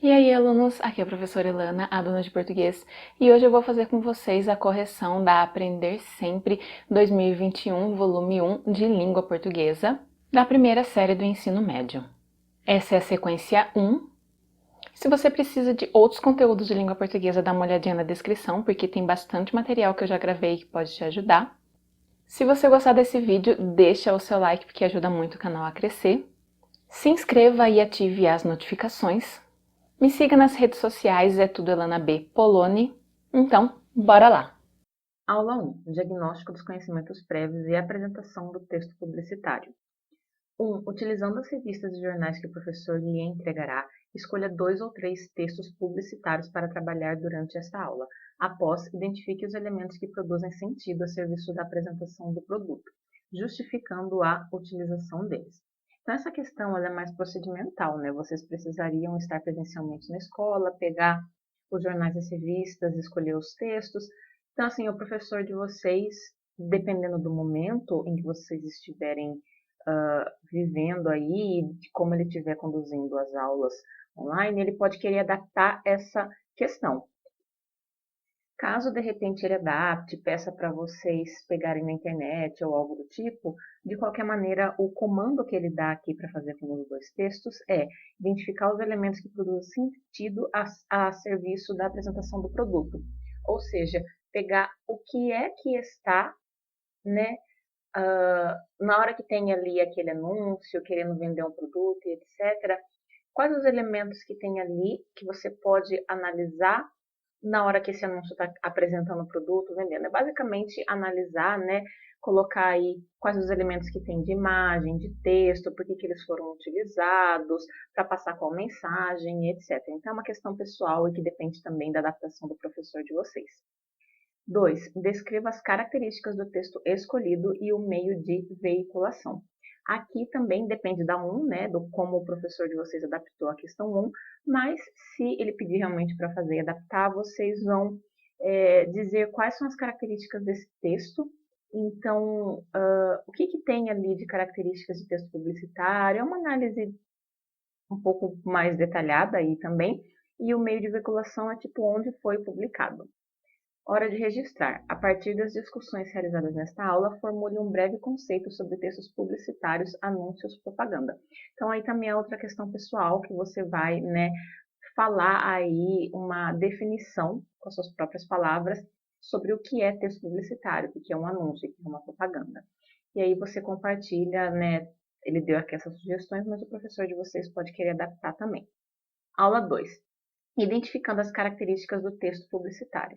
E aí, alunos, aqui é a professora Ilana, aluna de português, e hoje eu vou fazer com vocês a correção da Aprender Sempre 2021, volume 1 de língua portuguesa, da primeira série do ensino médio. Essa é a sequência 1. Se você precisa de outros conteúdos de língua portuguesa, dá uma olhadinha na descrição, porque tem bastante material que eu já gravei que pode te ajudar. Se você gostar desse vídeo, deixa o seu like, porque ajuda muito o canal a crescer. Se inscreva e ative as notificações. Me siga nas redes sociais, é tudo Elana B. Poloni. Então, bora lá! Aula 1. Diagnóstico dos conhecimentos prévios e apresentação do texto publicitário. 1. Utilizando as revistas e jornais que o professor lhe entregará, escolha 2 ou 3 textos publicitários para trabalhar durante esta aula. Após, identifique os elementos que produzem sentido a serviço da apresentação do produto, justificando a utilização deles. Então, essa questão ela é mais procedimental, né? Vocês precisariam estar presencialmente na escola, pegar os jornais e as revistas, escolher os textos. Então, assim, o professor de vocês, dependendo do momento em que vocês estiverem vivendo aí, de como ele estiver conduzindo as aulas online, ele pode querer adaptar essa questão. Caso de repente ele adapte, peça para vocês pegarem na internet ou algo do tipo, de qualquer maneira, o comando que ele dá aqui para fazer com os dois textos é identificar os elementos que produzem sentido a serviço da apresentação do produto. Ou seja, pegar o que é que está, né, na hora que tem ali aquele anúncio, querendo vender um produto e etc., quais os elementos que tem ali que você pode analisar na hora que esse anúncio está apresentando o produto, vendendo? É basicamente analisar, né, colocar aí quais os elementos que tem de imagem, de texto, por que eles foram utilizados, para passar qual mensagem, etc. Então é uma questão pessoal e que depende também da adaptação do professor de vocês. 2. Descreva as características do texto escolhido e o meio de veiculação. Aqui também depende da 1, né, do como o professor de vocês adaptou a questão 1, mas se ele pedir realmente para fazer e adaptar, vocês vão dizer quais são as características desse texto. Então, o que tem ali de características de texto publicitário? É uma análise um pouco mais detalhada aí também, e o meio de veiculação é tipo onde foi publicado. Hora de registrar. A partir das discussões realizadas nesta aula, formule um breve conceito sobre textos publicitários, anúncios, propaganda. Então, aí também é outra questão pessoal que você vai, né, falar aí uma definição, com as suas próprias palavras, sobre o que é texto publicitário, o que é um anúncio, o que é uma propaganda. E aí você compartilha, né, ele deu aqui essas sugestões, mas o professor de vocês pode querer adaptar também. Aula 2. Identificando as características do texto publicitário.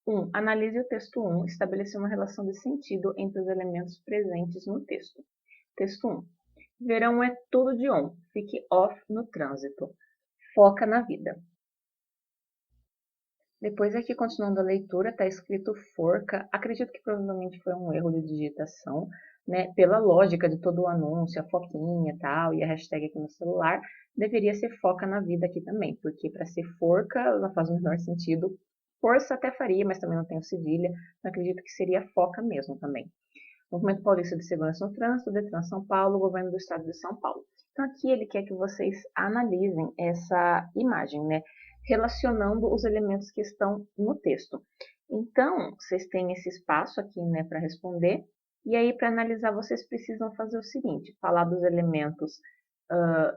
1. Analise o texto 1, estabelecer uma relação de sentido entre os elementos presentes no texto. Texto 1. Verão é tudo de on, fique off no trânsito. Foca na vida. Depois aqui, continuando a leitura, está escrito forca. Acredito que provavelmente foi um erro de digitação, né? Pela lógica de todo o anúncio, a foquinha e tal, e a hashtag aqui no celular, deveria ser foca na vida aqui também, porque para ser forca não faz o menor sentido. Força até faria, mas também não tem o cedilha. Então acredito que seria foca mesmo também. Movimento Paulista de Segurança no Trânsito, Detran São Paulo, Governo do Estado de São Paulo. Então aqui ele quer que vocês analisem essa imagem, né? Relacionando os elementos que estão no texto. Então, vocês têm esse espaço aqui, né, para responder. E aí, para analisar, vocês precisam fazer o seguinte: falar dos elementos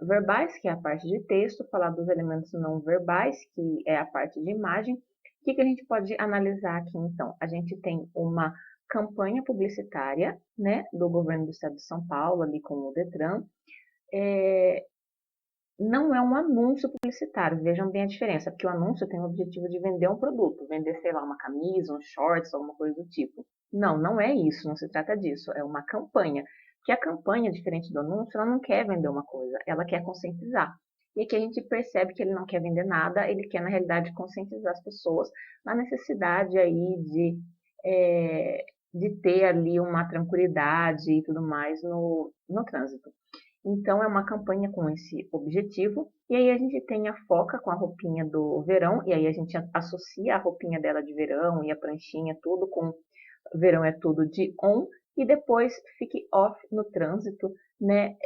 verbais, que é a parte de texto, falar dos elementos não verbais, que é a parte de imagem. O que a gente pode analisar aqui, então? A gente tem uma campanha publicitária, né, do governo do estado de São Paulo, ali com o Detran. Não é um anúncio publicitário, vejam bem a diferença, porque o anúncio tem o objetivo de vender um produto, vender, sei lá, uma camisa, um shorts, alguma coisa do tipo. Não, não é isso, não se trata disso, é uma campanha. Porque a campanha, diferente do anúncio, ela não quer vender uma coisa, ela quer conscientizar. E aqui a gente percebe que ele não quer vender nada, ele quer, na realidade, conscientizar as pessoas na necessidade aí de ter ali uma tranquilidade e tudo mais no trânsito. Então, é uma campanha com esse objetivo. E aí a gente tem a foca com a roupinha do verão, e aí a gente associa a roupinha dela de verão e a pranchinha, tudo com verão é tudo de on. E depois fique off no trânsito, né,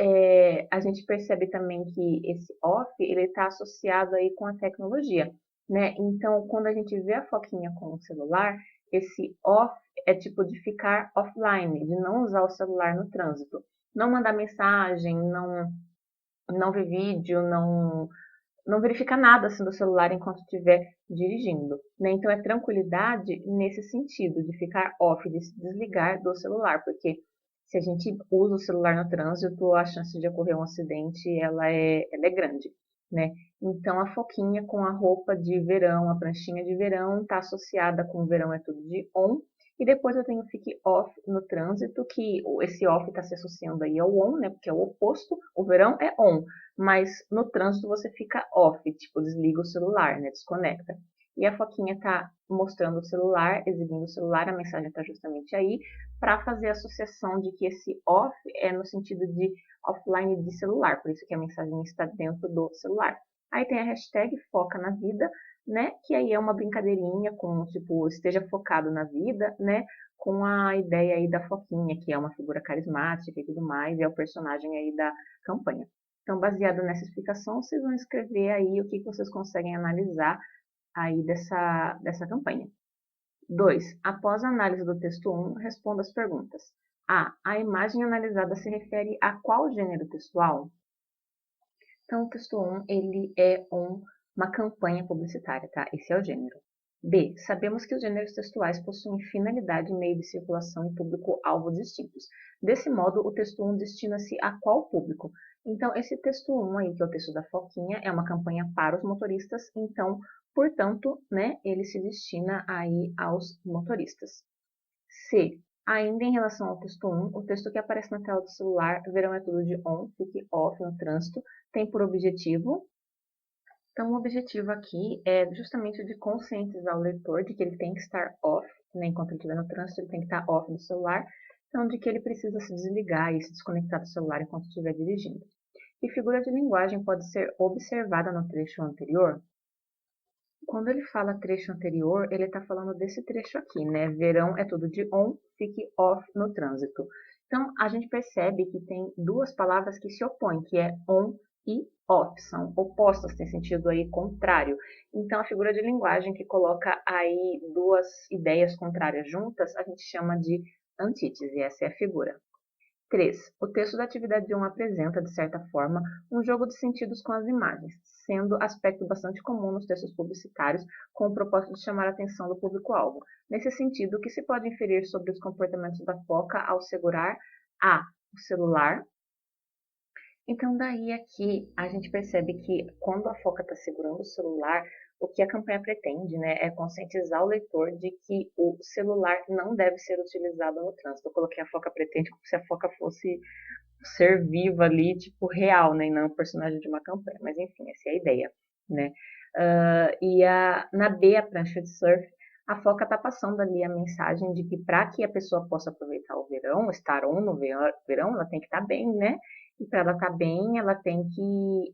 a gente percebe também que esse off, ele está associado aí com a tecnologia, né? Então, quando a gente vê a foquinha com o celular, esse off é tipo de ficar offline, de não usar o celular no trânsito. Não mandar mensagem, não ver vídeo, não verificar nada assim do celular enquanto estiver dirigindo, né? Então é tranquilidade nesse sentido, de ficar off, de se desligar do celular, porque se a gente usa o celular no trânsito, a chance de ocorrer um acidente, ela é grande, né? Então a foquinha com a roupa de verão, a pranchinha de verão, está associada com o verão é tudo de on, e depois eu tenho o fique off no trânsito, que esse off está se associando aí ao on, né? Porque é o oposto, o verão é on, mas no trânsito você fica off, tipo, desliga o celular, né? Desconecta. E a foquinha tá mostrando o celular, exibindo o celular, a mensagem está justamente aí, para fazer a associação de que esse off é no sentido de offline de celular, por isso que a mensagem está dentro do celular. Aí tem a hashtag foca na vida, né? Que aí é uma brincadeirinha com, tipo, esteja focado na vida, né? Com a ideia aí da foquinha, que é uma figura carismática e tudo mais, e é o personagem aí da campanha. Então, baseado nessa explicação, vocês vão escrever aí o que vocês conseguem analisar aí dessa campanha. 2. Após a análise do texto 1, responda as perguntas. A imagem analisada se refere a qual gênero textual? Então, o texto 1, ele é uma campanha publicitária, tá? Esse é o gênero. B. Sabemos que os gêneros textuais possuem finalidade, meio de circulação e público-alvo distintos. Desse modo, o texto 1 destina-se a qual público? Então, esse texto 1 aí, que é o texto da Foquinha, é uma campanha para os motoristas, então, portanto, né, ele se destina aí aos motoristas. C. Ainda em relação ao texto 1, o texto que aparece na tela do celular, verão é tudo de on, fique off no trânsito, tem por objetivo. Então, o objetivo aqui é justamente de conscientizar o leitor de que ele tem que estar off, né, enquanto ele estiver no trânsito, ele tem que estar off no celular, então de que ele precisa se desligar e se desconectar do celular enquanto estiver dirigindo. E figura de linguagem pode ser observada no trecho anterior. Quando ele fala trecho anterior, ele está falando desse trecho aqui, né? Verão é tudo de on, fique off no trânsito. Então, a gente percebe que tem duas palavras que se opõem, que é on e off, são opostas, tem sentido aí contrário. Então, a figura de linguagem que coloca aí duas ideias contrárias juntas, a gente chama de antítese, essa é a figura. 3. O texto da atividade 1 apresenta, de certa forma, um jogo de sentidos com as imagens, sendo aspecto bastante comum nos textos publicitários, com o propósito de chamar a atenção do público-alvo. Nesse sentido, o que se pode inferir sobre os comportamentos da foca ao segurar A. O celular. Então, daí aqui a gente percebe que quando a foca está segurando o celular, o que a campanha pretende, né, é conscientizar o leitor de que o celular não deve ser utilizado no trânsito. Eu coloquei a foca pretende como se a foca fosse um ser vivo ali, tipo real, né, e não um personagem de uma campanha. Mas enfim, essa é a ideia, né. Na B, a prancha de surf, a foca está passando ali a mensagem de que para que a pessoa possa aproveitar o verão, estar on no verão, ela tem que estar bem, né? E para ela estar bem, ela tem que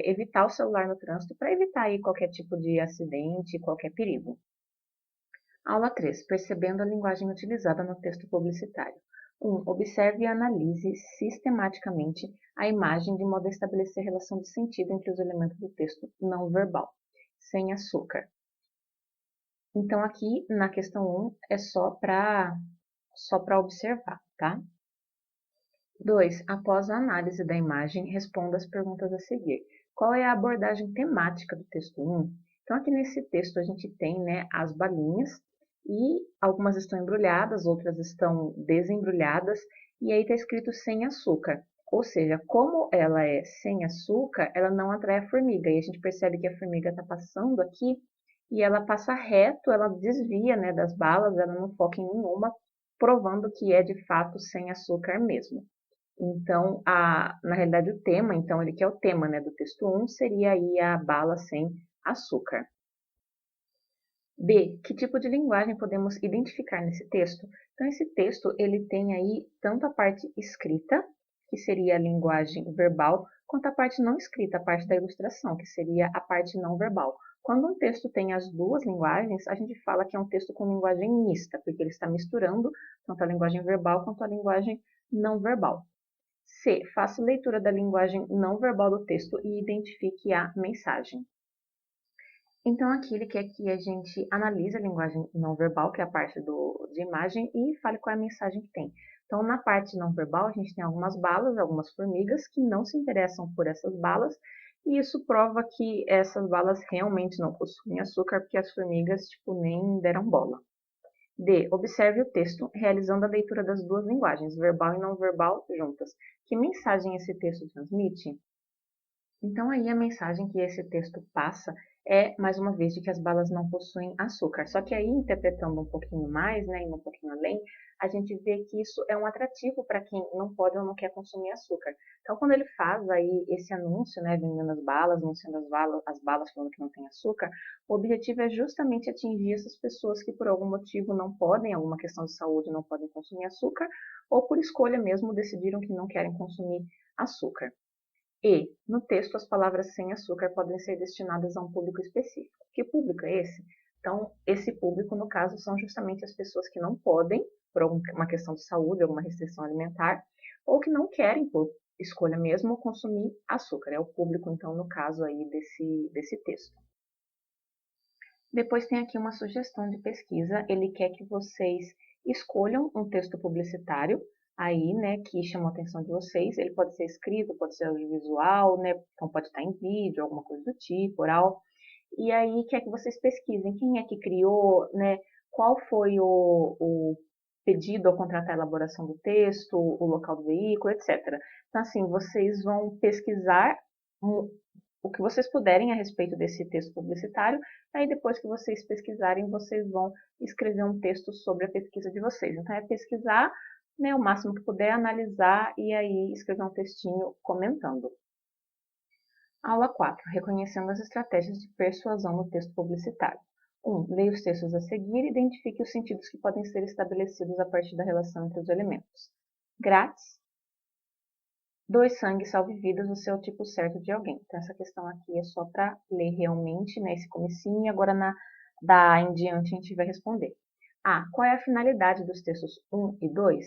evitar o celular no trânsito para evitar aí qualquer tipo de acidente, qualquer perigo. Aula 3. Percebendo a linguagem utilizada no texto publicitário. 1. Observe e analise sistematicamente a imagem de modo a estabelecer relação de sentido entre os elementos do texto não verbal. Sem açúcar. Então, aqui na questão 1 é só para observar, tá? 2. Após a análise da imagem, responda as perguntas a seguir. Qual é a abordagem temática do texto 1? Então, aqui nesse texto a gente tem, né, as balinhas e algumas estão embrulhadas, outras estão desembrulhadas e aí está escrito sem açúcar. Ou seja, como ela é sem açúcar, ela não atrai a formiga. E a gente percebe que a formiga está passando aqui e ela passa reto, ela desvia, né, das balas, ela não foca em nenhuma, provando que é de fato sem açúcar mesmo. Então, na realidade, o tema, então, ele que é o tema, né, do texto 1, seria aí a bala sem açúcar. B. Que tipo de linguagem podemos identificar nesse texto? Então, esse texto, ele tem aí tanto a parte escrita, que seria a linguagem verbal, quanto a parte não escrita, a parte da ilustração, que seria a parte não verbal. Quando um texto tem as duas linguagens, a gente fala que é um texto com linguagem mista, porque ele está misturando tanto a linguagem verbal quanto a linguagem não verbal. C. Faça leitura da linguagem não verbal do texto e identifique a mensagem. Então, aqui ele quer que a gente analise a linguagem não verbal, que é a parte de imagem, e fale qual é a mensagem que tem. Então, na parte não verbal, a gente tem algumas balas, algumas formigas que não se interessam por essas balas, e isso prova que essas balas realmente não possuem açúcar, porque as formigas, tipo, nem deram bola. D. Observe o texto, realizando a leitura das duas linguagens, verbal e não verbal, juntas. Que mensagem esse texto transmite? Então, aí a mensagem que esse texto passa é, mais uma vez, de que as balas não possuem açúcar. Só que aí, interpretando um pouquinho mais, né, indo um pouquinho além, a gente vê que isso é um atrativo para quem não pode ou não quer consumir açúcar. Então, quando ele faz aí esse anúncio, né, vendendo as balas, anunciando as balas falando que não tem açúcar, o objetivo é justamente atingir essas pessoas que por algum motivo não podem, alguma questão de saúde, não podem consumir açúcar, ou por escolha mesmo decidiram que não querem consumir açúcar. E, no texto, as palavras sem açúcar podem ser destinadas a um público específico. Que público é esse? Então, esse público, no caso, são justamente as pessoas que não podem, por uma questão de saúde, alguma restrição alimentar, ou que não querem, por escolha mesmo, consumir açúcar. É o público, então, no caso aí desse texto. Depois tem aqui uma sugestão de pesquisa. Ele quer que vocês escolham um texto publicitário aí, né, que chamou a atenção de vocês. Ele pode ser escrito, pode ser audiovisual, né, então pode estar em vídeo, alguma coisa do tipo, oral. E aí quer que vocês pesquisem quem é que criou, né, qual foi o pedido ao contratar a elaboração do texto, o local do veículo, etc. Então, assim, vocês vão pesquisar o que vocês puderem a respeito desse texto publicitário, aí depois que vocês pesquisarem, vocês vão escrever um texto sobre a pesquisa de vocês. Então, é pesquisar, né, o máximo que puder, analisar e aí escrever um textinho comentando. Aula 4. Reconhecendo as estratégias de persuasão no texto publicitário. 1. Leia os textos a seguir e identifique os sentidos que podem ser estabelecidos a partir da relação entre os elementos. Grátis. Doe sangue, salve vidas, você é o tipo certo de alguém. Então, essa questão aqui é só para ler realmente, né, esse comecinho, e agora da em diante a gente vai responder. Qual é a finalidade dos textos 1 e 2?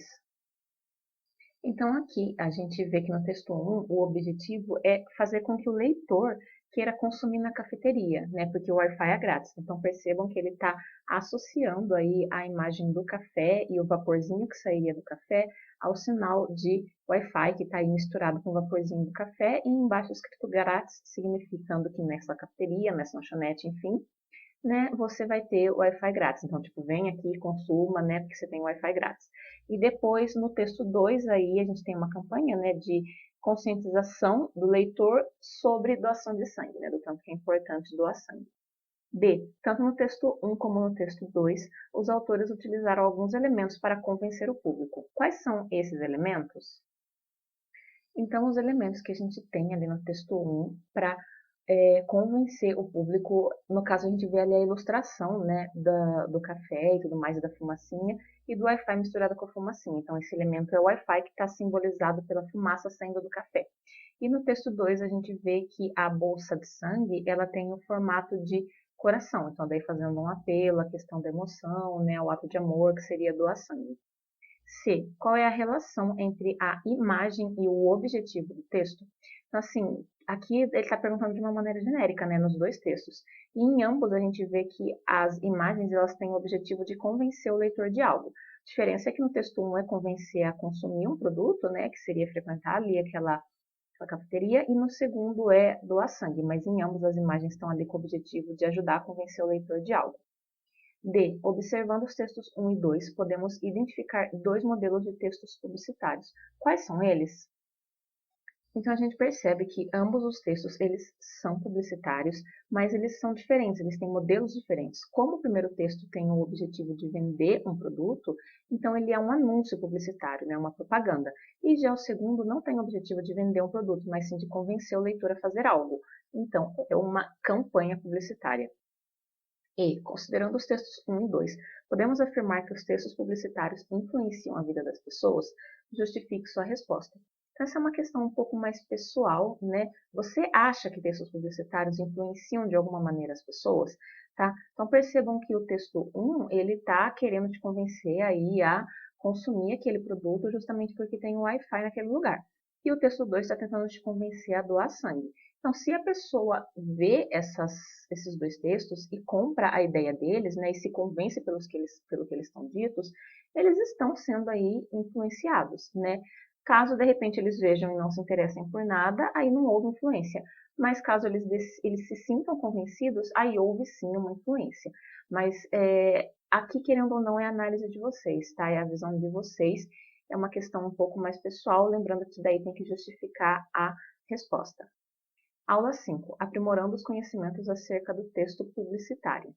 Então, aqui a gente vê que no texto 1, o objetivo é fazer com que o leitor queira consumir na cafeteria, né? Porque o Wi-Fi é grátis. Então, percebam que ele está associando aí a imagem do café e o vaporzinho que sairia do café ao sinal de Wi-Fi que está aí misturado com o vaporzinho do café e embaixo escrito grátis, significando que nessa cafeteria, nessa lanchonete, enfim, né, você vai ter o Wi-Fi grátis. Então, tipo, vem aqui, consuma, né, porque você tem o Wi-Fi grátis. E depois, no texto 2, aí, a gente tem uma campanha, né, de conscientização do leitor sobre doação de sangue, né, do tanto que é importante doar sangue. B. Tanto no texto 1 como no texto 2, os autores utilizaram alguns elementos para convencer o público. Quais são esses elementos? Então, os elementos que a gente tem ali no texto 1 para convencer o público, no caso a gente vê ali a ilustração, né, do café e tudo mais, da fumacinha, e do Wi-Fi misturado com a fumacinha. Então, esse elemento é o Wi-Fi que está simbolizado pela fumaça saindo do café. E no texto 2 a gente vê que a bolsa de sangue, ela tem o formato de coração. Então, daí fazendo um apelo à questão da emoção, né, ao ato de amor, que seria doar sangue. C. Qual é a relação entre a imagem e o objetivo do texto? Então, assim, aqui ele está perguntando de uma maneira genérica, né, nos dois textos. E em ambos a gente vê que as imagens elas têm o objetivo de convencer o leitor de algo. A diferença é que no texto 1 é convencer a consumir um produto, né, que seria frequentar ali aquela cafeteria, e no segundo é doar sangue, mas em ambos as imagens estão ali com o objetivo de ajudar a convencer o leitor de algo. D. Observando os textos 1 e 2, podemos identificar dois modelos de textos publicitários. Quais são eles? Então a gente percebe que ambos os textos eles são publicitários, mas eles são diferentes, eles têm modelos diferentes. Como o primeiro texto tem o objetivo de vender um produto, então ele é um anúncio publicitário, né, uma propaganda. E já o segundo não tem o objetivo de vender um produto, mas sim de convencer o leitor a fazer algo. Então é uma campanha publicitária. E, considerando os textos 1 e 2, podemos afirmar que os textos publicitários influenciam a vida das pessoas? Justifique sua resposta. Então, essa é uma questão um pouco mais pessoal, né? Você acha que textos publicitários influenciam de alguma maneira as pessoas? Tá? Então, percebam que o texto 1, ele está querendo te convencer aí a consumir aquele produto justamente porque tem o Wi-Fi naquele lugar. e o texto 2 está tentando te convencer a doar sangue. Então, se a pessoa vê esses dois textos e compra a ideia deles, né, e se convence pelo que eles estão ditos, eles estão sendo aí influenciados, né? Caso, de repente, eles vejam e não se interessem por nada, aí não houve influência. Mas caso eles se sintam convencidos, aí houve sim uma influência. Mas aqui, querendo ou não, é a análise de vocês, tá? É a visão de vocês. É uma questão um pouco mais pessoal, lembrando que daí tem que justificar a resposta. Aula 5. Aprimorando os conhecimentos acerca do texto publicitário.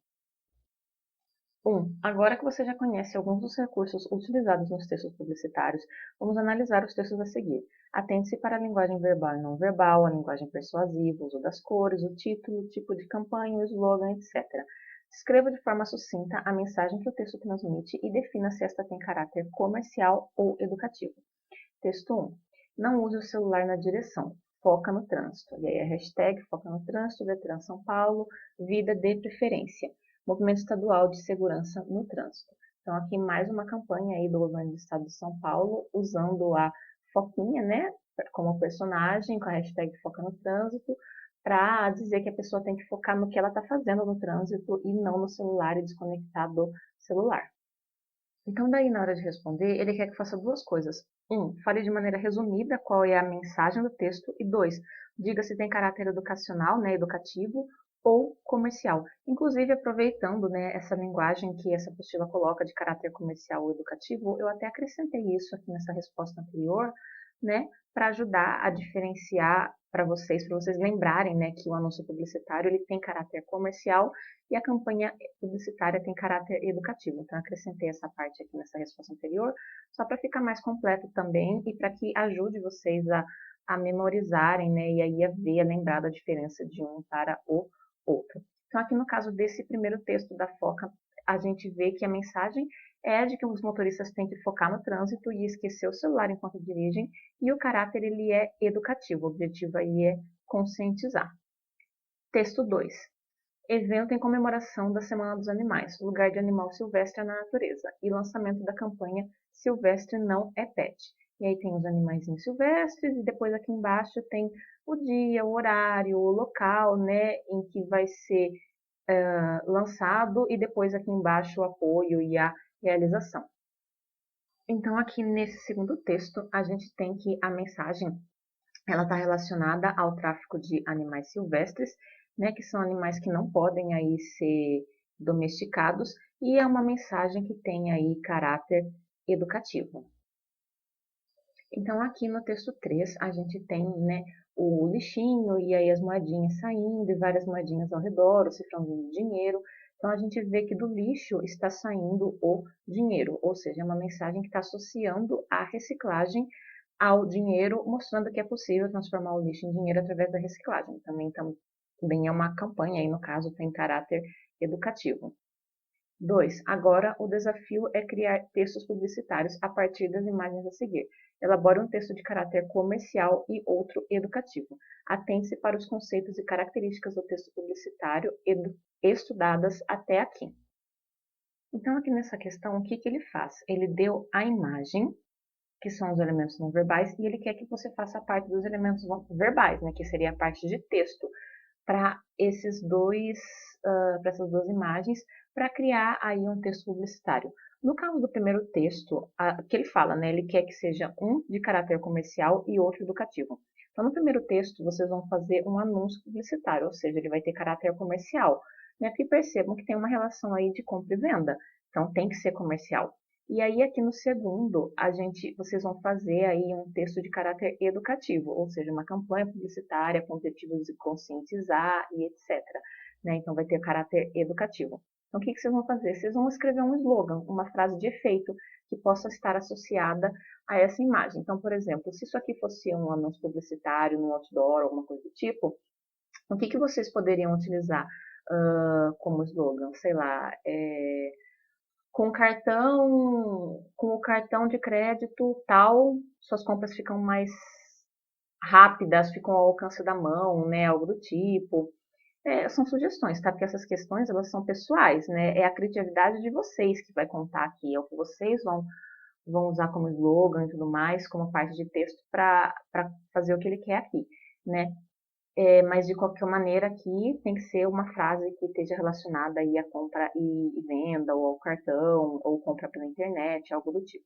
1. Agora que você já conhece alguns dos recursos utilizados nos textos publicitários, vamos analisar os textos a seguir. Atente-se para a linguagem verbal e não verbal, a linguagem persuasiva, o uso das cores, o título, o tipo de campanha, o slogan, etc. Escreva de forma sucinta a mensagem que o texto transmite e defina se esta tem caráter comercial ou educativo. Texto 1. Não use o celular na direção. Foca no trânsito. E aí a hashtag foca no trânsito, Detran São Paulo, vida de preferência. Movimento Estadual de Segurança no Trânsito. Então, aqui mais uma campanha aí do governo do estado de São Paulo, usando a Foquinha, né, como personagem, com a hashtag Foca no Trânsito, para dizer que a pessoa tem que focar no que ela está fazendo no trânsito e não no celular e desconectar do celular. Então, daí, na hora de responder, ele quer que faça duas coisas. 1. Fale de maneira resumida qual é a mensagem do texto. E 2. Diga se tem caráter educacional, né, educativo, ou comercial. Inclusive, aproveitando, né, essa linguagem que essa apostila coloca de caráter comercial ou educativo, eu até acrescentei isso aqui nessa resposta anterior, né, para ajudar a diferenciar para vocês lembrarem, né, que o anúncio publicitário ele tem caráter comercial e a campanha publicitária tem caráter educativo. Então, acrescentei essa parte aqui nessa resposta anterior, só para ficar mais completo também e para que ajude vocês a memorizarem, né, e aí a ver, a lembrar da diferença de um para o outro. Então, aqui no caso desse primeiro texto da Foca, a gente vê que a mensagem é de que os motoristas têm que focar no trânsito e esquecer o celular enquanto dirigem, e o caráter ele é educativo, o objetivo aí é conscientizar. Texto 2. Evento em comemoração da Semana dos Animais, lugar de animal silvestre na natureza, e lançamento da campanha Silvestre Não é Pet. E aí tem os animaizinhos silvestres, e depois aqui embaixo tem o dia, o horário, o local, né, em que vai ser lançado, e depois aqui embaixo o apoio e a realização. Então, aqui nesse segundo texto, a gente tem que a mensagem ela está relacionada ao tráfico de animais silvestres, né, que são animais que não podem aí ser domesticados, e é uma mensagem que tem aí caráter educativo. Então, aqui no texto 3, a gente tem, né, o lixinho e aí as moedinhas saindo, e várias moedinhas ao redor, o cifrãozinho de dinheiro. Então, a gente vê que do lixo está saindo o dinheiro, ou seja, é uma mensagem que está associando a reciclagem ao dinheiro, mostrando que é possível transformar o lixo em dinheiro através da reciclagem. Também é uma campanha, aí no caso tem caráter educativo. 2. Agora o desafio é criar textos publicitários a partir das imagens a seguir. Elabore um texto de caráter comercial e outro educativo. Atente-se para os conceitos e características do texto publicitário estudadas até aqui. Então, aqui nessa questão, o que ele faz? Ele deu a imagem, que são os elementos não verbais, e ele quer que você faça a parte dos elementos verbais, né, que seria a parte de texto, para essas duas imagens, para criar aí um texto publicitário. No caso do primeiro texto, que ele fala, né, ele quer que seja um de caráter comercial e outro educativo. Então, no primeiro texto, vocês vão fazer um anúncio publicitário, ou seja, ele vai ter caráter comercial, né, que percebam que tem uma relação aí de compra e venda, então tem que ser comercial. E aí, aqui no segundo, vocês vão fazer aí um texto de caráter educativo, ou seja, uma campanha publicitária com objetivos de conscientizar e etc. Né? Então, vai ter caráter educativo. Então, o que vocês vão fazer? Vocês vão escrever um slogan, uma frase de efeito que possa estar associada a essa imagem. Então, por exemplo, se isso aqui fosse um anúncio publicitário, no outdoor, alguma coisa do tipo, o que vocês poderiam utilizar como slogan? Sei lá, com o cartão de crédito tal, suas compras ficam mais rápidas, ficam ao alcance da mão, né, algo do tipo. São sugestões, tá? Porque essas questões, elas são pessoais, né? É a criatividade de vocês que vai contar aqui, é o que vocês vão usar como slogan e tudo mais, como parte de texto para fazer o que ele quer aqui, né? Mas de qualquer maneira aqui tem que ser uma frase que esteja relacionada aí a compra e venda, ou ao cartão, ou compra pela internet, algo do tipo.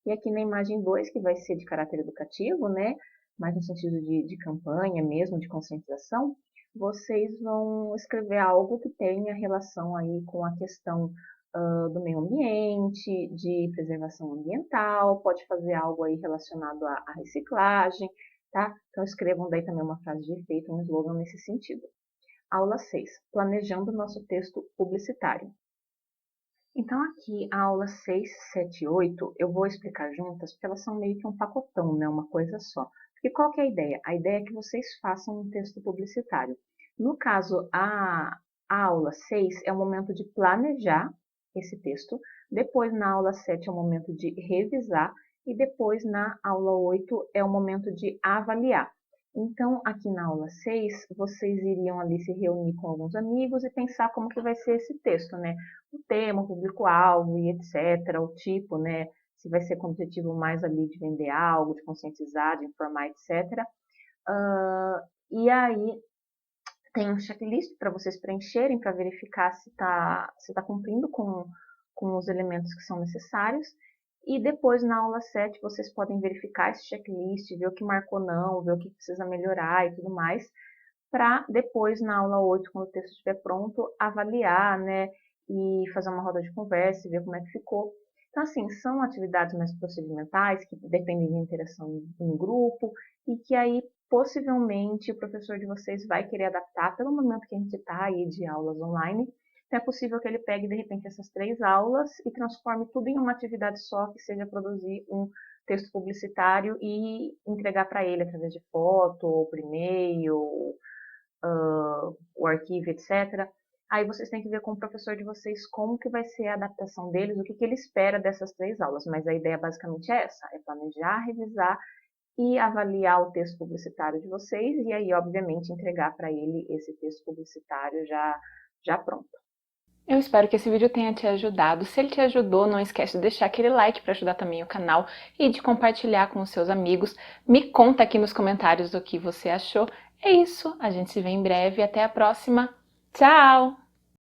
E aqui na imagem 2, que vai ser de caráter educativo, né? Mais no sentido de campanha mesmo, de conscientização, vocês vão escrever algo que tenha relação aí com a questão do meio ambiente, de preservação ambiental, pode fazer algo aí relacionado à reciclagem, tá? Então escrevam daí também uma frase de efeito, um slogan nesse sentido. Aula 6, planejando nosso texto publicitário. Então aqui, a aula 6, 7 e 8, eu vou explicar juntas, porque elas são meio que um pacotão, né? Uma coisa só. Porque qual que é a ideia? A ideia é que vocês façam um texto publicitário. No caso, a aula 6 é o momento de planejar esse texto, depois na aula 7 é o momento de revisar, e depois na aula 8 é o momento de avaliar. Então, aqui na aula 6, vocês iriam ali se reunir com alguns amigos e pensar como que vai ser esse texto, né? O tema, o público-alvo e etc., o tipo, né? Se vai ser com o objetivo mais ali de vender algo, de conscientizar, de informar, etc. E aí, tem um checklist para vocês preencherem para verificar se tá cumprindo com os elementos que são necessários. E depois, na aula 7, vocês podem verificar esse checklist, ver o que marcou não, ver o que precisa melhorar e tudo mais, para depois, na aula 8, quando o texto estiver pronto, avaliar, né, e fazer uma roda de conversa e ver como é que ficou. Então, assim, são atividades mais procedimentais, que dependem de interação em grupo, e que aí, possivelmente, o professor de vocês vai querer adaptar pelo momento que a gente está aí de aulas online. Então, é possível que ele pegue, de repente, essas 3 aulas e transforme tudo em uma atividade só, que seja produzir um texto publicitário e entregar para ele através de foto, ou por e-mail, o arquivo, etc. Aí vocês têm que ver com o professor de vocês como que vai ser a adaptação deles, o que ele espera dessas 3 aulas. Mas a ideia basicamente é essa, é planejar, revisar e avaliar o texto publicitário de vocês e aí, obviamente, entregar para ele esse texto publicitário já pronto. Eu espero que esse vídeo tenha te ajudado. Se ele te ajudou, não esquece de deixar aquele like para ajudar também o canal e de compartilhar com os seus amigos. Me conta aqui nos comentários o que você achou. É isso, a gente se vê em breve. Até a próxima. Tchau!